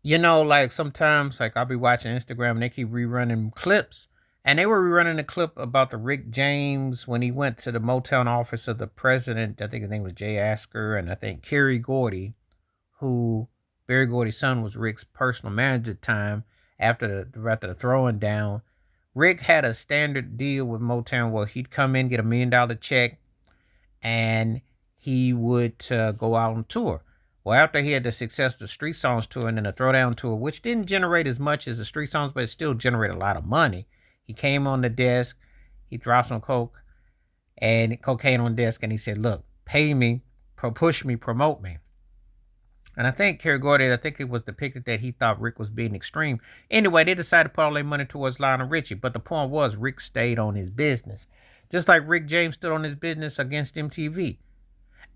Like sometimes, like I'll be watching Instagram and they keep rerunning clips, and they were rerunning a clip about the Rick James when he went to the Motown office of the president. I think his name was Jay Asker, and I think Kerry Gordy, who Barry Gordy's son was Rick's personal manager at the time. After the throwing down, Rick had a standard deal with Motown where he'd come in, get $1 million check, and he would go out on tour. Well, after he had the success of the Street Songs tour and then the Throwdown tour, which didn't generate as much as the Street Songs, but it still generated a lot of money, he came on the desk, he dropped some cocaine on the desk, and he said, "Look, pay me, push me, promote me." And I think Kerry Gordy, I think it was depicted that he thought Rick was being extreme. Anyway, they decided to put all their money towards Lionel Richie. But the point was, Rick stayed on his business. Just like Rick James stood on his business against MTV.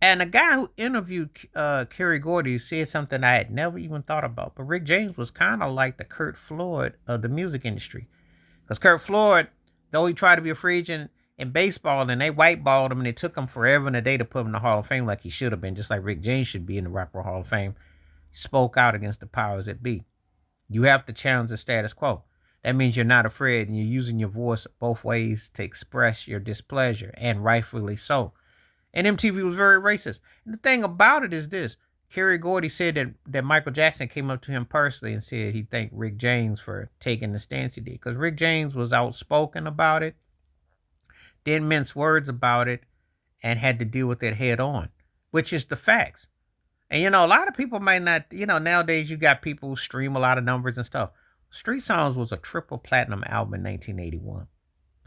And the guy who interviewed Kerry Gordy said something I had never even thought about. But Rick James was kind of like the Curt Floyd of the music industry. Because Curt Floyd, though he tried to be a free agent in baseball and they whiteballed him and it took him forever and a day to put him in the Hall of Fame like he should have been, just like Rick James should be in the Rock and Roll Hall of Fame, he spoke out against the powers that be. You have to challenge the status quo. That means you're not afraid and you're using your voice both ways to express your displeasure, and rightfully so. And MTV was very racist. And the thing about it is this. Kerry Gordy said that Michael Jackson came up to him personally and said he thanked Rick James for taking the stance he did. Because Rick James was outspoken about it, didn't mince words about it, and had to deal with it head on, which is the facts. And a lot of people might not, nowadays you got people who stream a lot of numbers and stuff. Street Songs was a triple platinum album in 1981.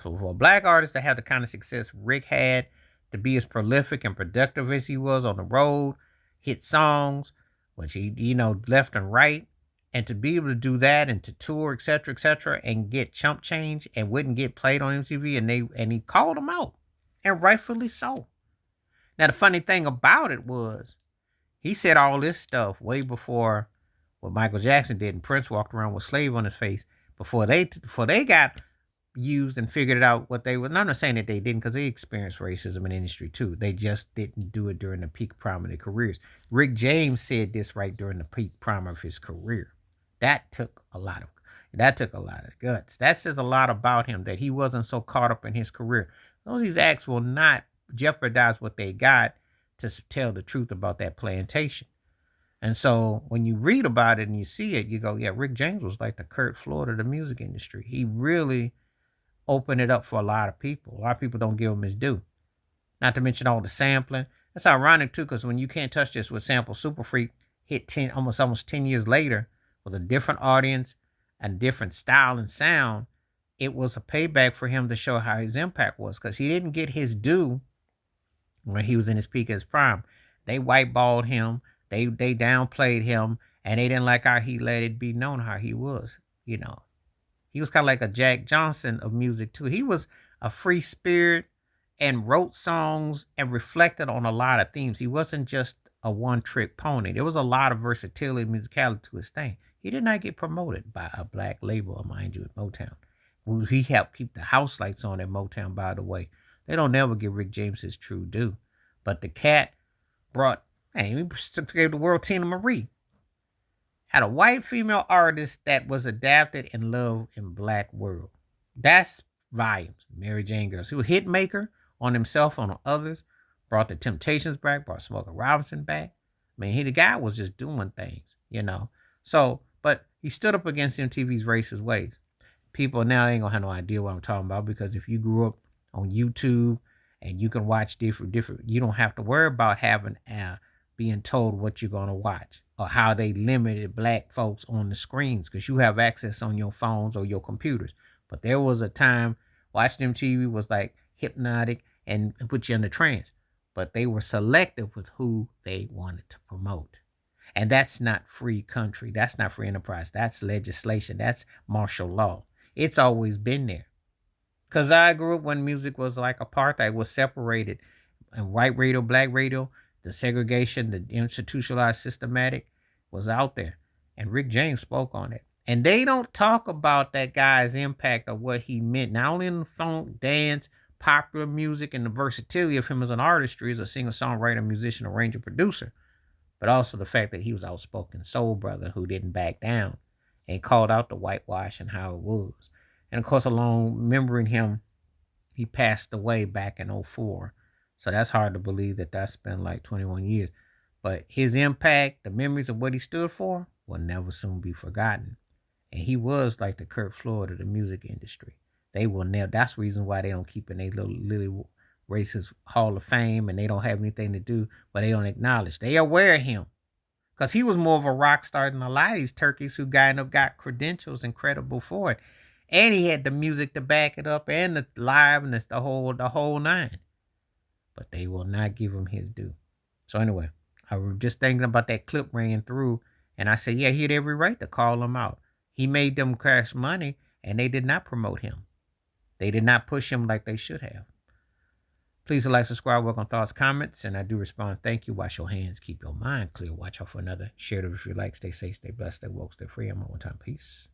So for a black artist to have the kind of success Rick had, to be as prolific and productive as he was on the road, hit songs, which he, left and right, and to be able to do that and to tour, etc., and get chump change and wouldn't get played on MTV, and he called him out, and rightfully so. Now the funny thing about it was, he said all this stuff way before what Michael Jackson did, and Prince walked around with slave on his face before they got used and figured it out what they were. I'm not saying that they didn't, because they experienced racism in the industry too. They just didn't do it during the peak prime of their careers. Rick James said this right during the peak prime of his career. That took a lot of guts. That says a lot about him, that he wasn't so caught up in his career. Those of these acts will not jeopardize what they got to tell the truth about that plantation. And so when you read about it and you see it, you go, yeah, Rick James was like the Curt Floyd of the music industry. He really opened it up for a lot of people. A lot of people don't give him his due. Not to mention all the sampling. That's ironic too, because when You Can't Touch This with Sample Super Freak hit almost 10 years later with a different audience and different style and sound, it was a payback for him to show how his impact was, because he didn't get his due when he was in his peak of his prime. They whiteballed him, they downplayed him, and they didn't like how he let it be known how he was. He was kind of like a Jack Johnson of music too. He was a free spirit and wrote songs and reflected on a lot of themes. He wasn't just a one-trick pony. There was a lot of versatility and musicality to his thing. He did not get promoted by a black label, mind you, at Motown. He helped keep the house lights on at Motown, by the way. They don't never give Rick James his true due. But the cat he gave the world Tina Marie. Had a white female artist that was adapted and loved in black world. That's volumes. Mary Jane Girls. He was a hit maker on himself, on others. Brought the Temptations back. Brought Smokey Robinson back. The guy was just doing things. So, but he stood up against MTV's racist ways. People now ain't gonna have no idea what I'm talking about, because if you grew up on YouTube and you can watch different, you don't have to worry about having being told what you're gonna watch, or how they limited black folks on the screens, because you have access on your phones or your computers. But there was a time watching MTV was like hypnotic and put you in a trance. But they were selective with who they wanted to promote. And that's not free country. That's not free enterprise. That's legislation. That's martial law. It's always been there. Because I grew up when music was like apartheid, was separated. And white radio, black radio, the segregation, the institutionalized systematic was out there. And Rick James spoke on it. And they don't talk about that guy's impact of what he meant, not only in the funk, dance, popular music, and the versatility of him as an artistry, as a singer, songwriter, musician, arranger, producer, but also the fact that he was outspoken soul brother who didn't back down and called out the whitewash and how it was. And of course, along remembering him, he passed away back in '04. So that's hard to believe that that's been like 21 years. But his impact, the memories of what he stood for, will never soon be forgotten. And he was like the Kurt Floyd of the music industry. They will never. That's the reason why they don't keep in a little racist Hall of Fame, and they don't have anything to do, but they don't acknowledge. They are aware of him because he was more of a rock star than a lot of these turkeys who got credentials and credible for it, and he had the music to back it up and the live and the whole nine. But they will not give him his due. So anyway, I was just thinking about that clip ran through, and I said, yeah, he had every right to call him out. He made them cash money, and they did not promote him. They did not push him like they should have. Please like, subscribe, work on thoughts, comments, and I do respond. Thank you. Wash your hands. Keep your mind clear. Watch out for another. Share it if you like. Stay safe, stay blessed, stay woke, stay free. I'm on time. Peace.